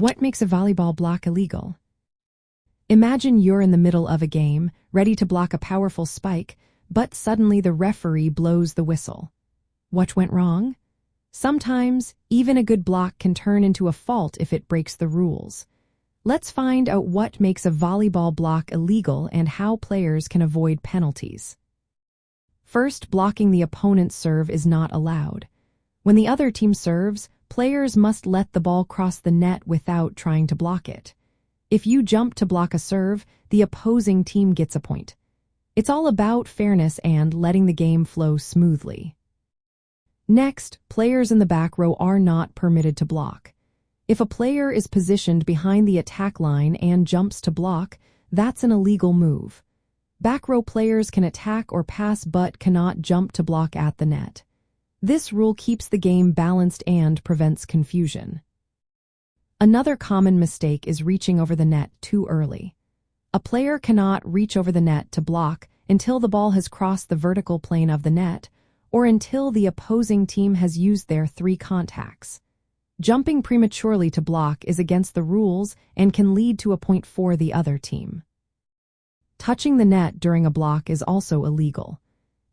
What makes a volleyball block illegal? Imagine you're in the middle of a game, ready to block a powerful spike, but suddenly the referee blows the whistle. What went wrong? Sometimes, even a good block can turn into a fault if it breaks the rules. Let's find out what makes a volleyball block illegal and how players can avoid penalties. First, blocking the opponent's serve is not allowed. When the other team serves, players must let the ball cross the net without trying to block it. If you jump to block a serve, the opposing team gets a point. It's all about fairness and letting the game flow smoothly. Next, players in the back row are not permitted to block. If a player is positioned behind the attack line and jumps to block, that's an illegal move. Back row players can attack or pass but cannot jump to block at the net. This rule keeps the game balanced and prevents confusion. Another common mistake is reaching over the net too early. A player cannot reach over the net to block until the ball has crossed the vertical plane of the net or until the opposing team has used their 3 contacts. Jumping prematurely to block is against the rules and can lead to a point for the other team. Touching the net during a block is also illegal.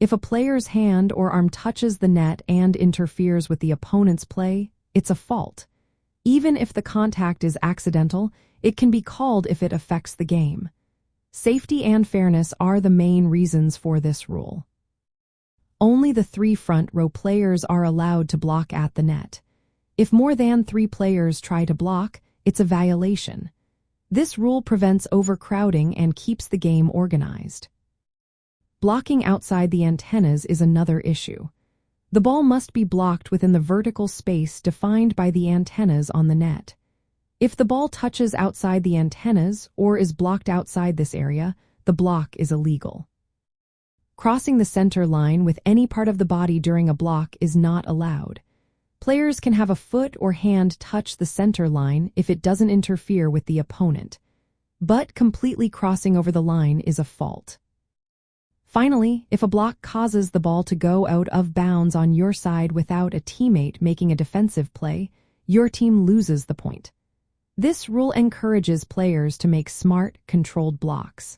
If a player's hand or arm touches the net and interferes with the opponent's play, it's a fault. Even if the contact is accidental, it can be called if it affects the game. Safety and fairness are the main reasons for this rule. Only the 3 front row players are allowed to block at the net. If more than 3 players try to block, it's a violation. This rule prevents overcrowding and keeps the game organized. Blocking outside the antennas is another issue. The ball must be blocked within the vertical space defined by the antennas on the net. If the ball touches outside the antennas or is blocked outside this area, the block is illegal. Crossing the center line with any part of the body during a block is not allowed. Players can have a foot or hand touch the center line if it doesn't interfere with the opponent, but completely crossing over the line is a fault. Finally, if a block causes the ball to go out of bounds on your side without a teammate making a defensive play, your team loses the point. This rule encourages players to make smart, controlled blocks.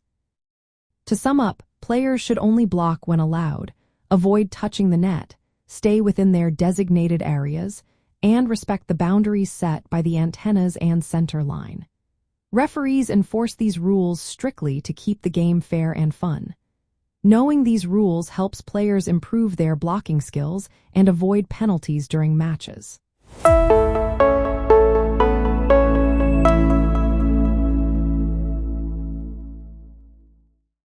To sum up, players should only block when allowed, avoid touching the net, stay within their designated areas, and respect the boundaries set by the antennas and center line. Referees enforce these rules strictly to keep the game fair and fun. Knowing these rules helps players improve their blocking skills and avoid penalties during matches.